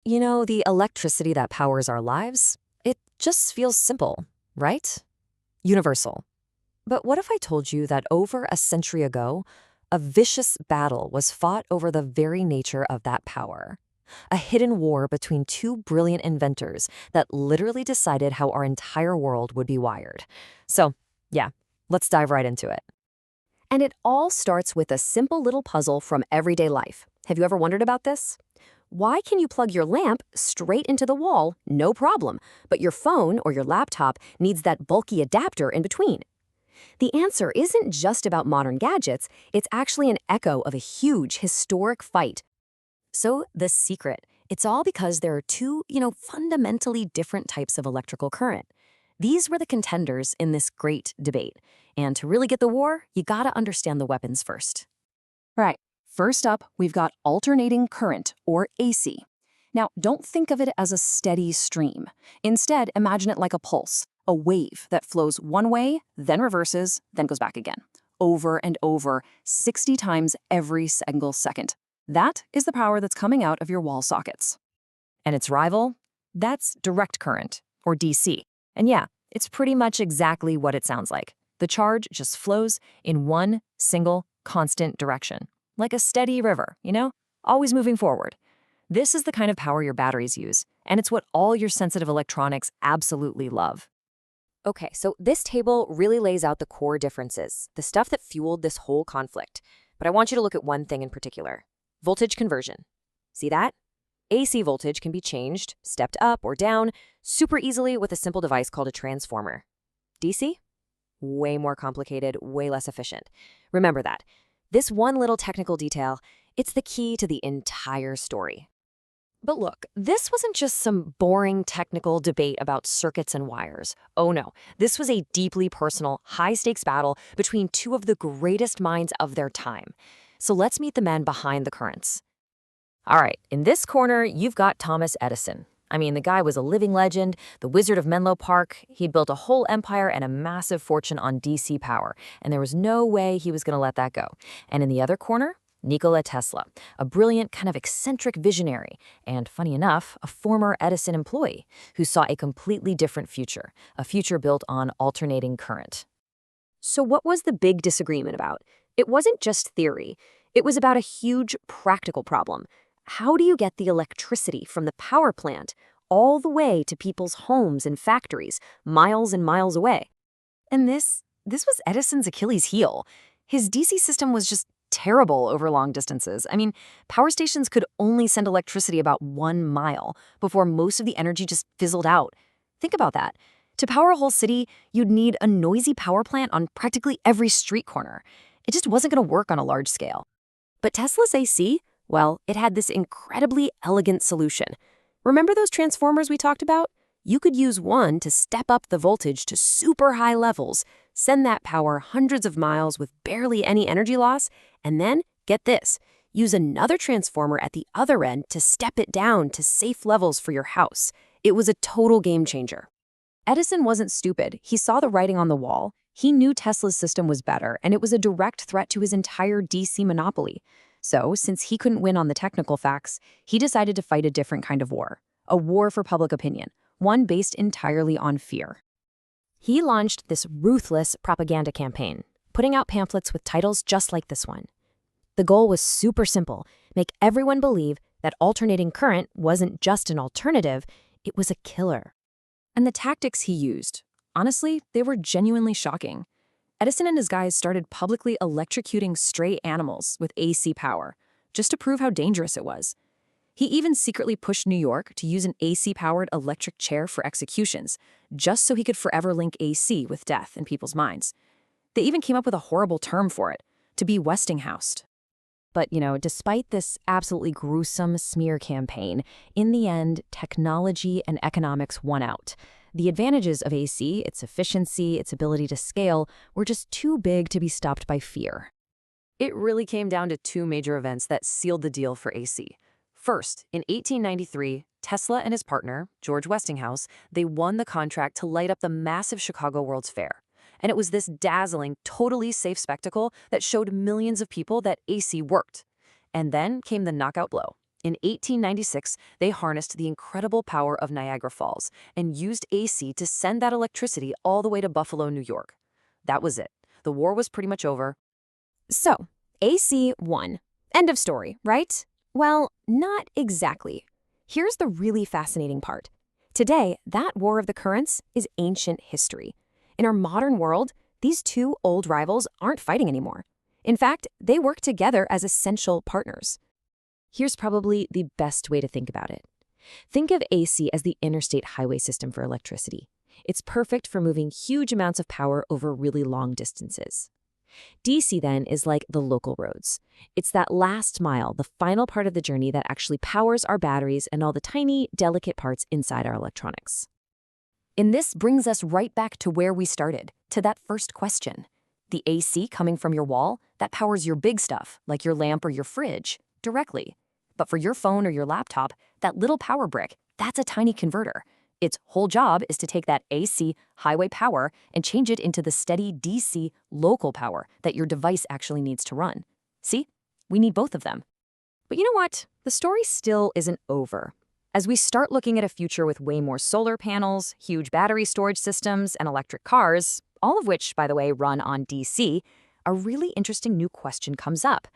You know, the electricity that powers our lives, it just feels simple, right? Universal. But what if I told you that over a century ago, a vicious battle was fought over the very nature of that power? A hidden war between two brilliant inventors that literally decided how our entire world would be wired. So, yeah, let's dive right into it. And it all starts with a simple little puzzle from everyday life. Have you ever wondered about this? Why can you plug your lamp straight into the wall, no problem, but your phone or your laptop needs that bulky adapter in between? The answer isn't just about modern gadgets, it's actually an echo of a huge historic fight. So, the secret, it's all because there are two, fundamentally different types of electrical current. These were the contenders in this great debate. And to really get the war, you gotta understand the weapons first. Right. First up, we've got alternating current, or AC. Now, don't think of it as a steady stream. Instead, imagine it like a pulse, a wave that flows one way, then reverses, then goes back again, over and over, 60 times every single second. That is the power that's coming out of your wall sockets. And its rival? That's direct current, or DC. And yeah, it's pretty much exactly what it sounds like. The charge just flows in one single, constant direction. Like a steady river, always moving forward. This is the kind of power your batteries use, and it's what all your sensitive electronics absolutely love. Okay, so this table really lays out the core differences, the stuff that fueled this whole conflict. But I want you to look at one thing in particular. Voltage conversion. See that? AC voltage can be changed, stepped up or down, super easily with a simple device called a transformer. DC? Way more complicated, way less efficient. Remember that. This one little technical detail, it's the key to the entire story. But look, this wasn't just some boring technical debate about circuits and wires. Oh no, this was a deeply personal, high-stakes battle between two of the greatest minds of their time. So let's meet the men behind the currents. All right, in this corner, you've got Thomas Edison. I mean, the guy was a living legend, the Wizard of Menlo Park. He'd built a whole empire and a massive fortune on DC power, and there was no way he was going to let that go. And in the other corner, Nikola Tesla, a brilliant, kind of eccentric visionary, and funny enough, a former Edison employee who saw a completely different future, a future built on alternating current. So what was the big disagreement about? It wasn't just theory. It was about a huge practical problem. How do you get the electricity from the power plant all the way to people's homes and factories, miles and miles away? And this was Edison's Achilles heel. His DC system was just terrible over long distances. I mean, power stations could only send electricity about 1 mile before most of the energy just fizzled out. Think about that. To power a whole city, you'd need a noisy power plant on practically every street corner. It just wasn't going to work on a large scale. But Tesla's AC, well, it had this incredibly elegant solution. Remember those transformers we talked about? You could use one to step up the voltage to super high levels, send that power hundreds of miles with barely any energy loss, and then, get this, use another transformer at the other end to step it down to safe levels for your house. It was a total game changer. Edison wasn't stupid. He saw the writing on the wall. He knew Tesla's system was better, and it was a direct threat to his entire DC monopoly. So, since he couldn't win on the technical facts, he decided to fight a different kind of war. A war for public opinion, one based entirely on fear. He launched this ruthless propaganda campaign, putting out pamphlets with titles just like this one. The goal was super simple: make everyone believe that alternating current wasn't just an alternative, it was a killer. And the tactics he used, honestly, they were genuinely shocking. Edison and his guys started publicly electrocuting stray animals with AC power, just to prove how dangerous it was. He even secretly pushed New York to use an AC-powered electric chair for executions, just so he could forever link AC with death in people's minds. They even came up with a horrible term for it, to be Westinghoused. But, despite this absolutely gruesome smear campaign, in the end, technology and economics won out. The advantages of AC, its efficiency, its ability to scale, were just too big to be stopped by fear. It really came down to two major events that sealed the deal for AC. First, in 1893, Tesla and his partner, George Westinghouse, they won the contract to light up the massive Chicago World's Fair. And it was this dazzling, totally safe spectacle that showed millions of people that AC worked. And then came the knockout blow. In 1896, they harnessed the incredible power of Niagara Falls and used AC to send that electricity all the way to Buffalo, New York. That was it. The war was pretty much over. So, AC won. End of story, right? Well, not exactly. Here's the really fascinating part. Today, that war of the currents is ancient history. In our modern world, these two old rivals aren't fighting anymore. In fact, they work together as essential partners. Here's probably the best way to think about it. Think of AC as the interstate highway system for electricity. It's perfect for moving huge amounts of power over really long distances. DC then is like the local roads. It's that last mile, the final part of the journey that actually powers our batteries and all the tiny, delicate parts inside our electronics. And this brings us right back to where we started, to that first question. The AC coming from your wall, that powers your big stuff, like your lamp or your fridge, directly. But for your phone or your laptop, that little power brick, that's a tiny converter. Its whole job is to take that AC highway power and change it into the steady DC local power that your device actually needs to run. See? We need both of them. But you know what? The story still isn't over. As we start looking at a future with way more solar panels, huge battery storage systems, and electric cars, all of which, by the way, run on DC, a really interesting new question comes up.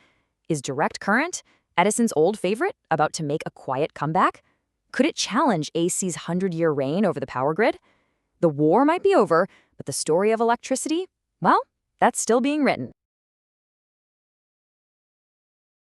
Is direct current, Edison's old favorite, about to make a quiet comeback? Could it challenge AC's 100-year reign over the power grid? The war might be over, but the story of electricity, well, that's still being written.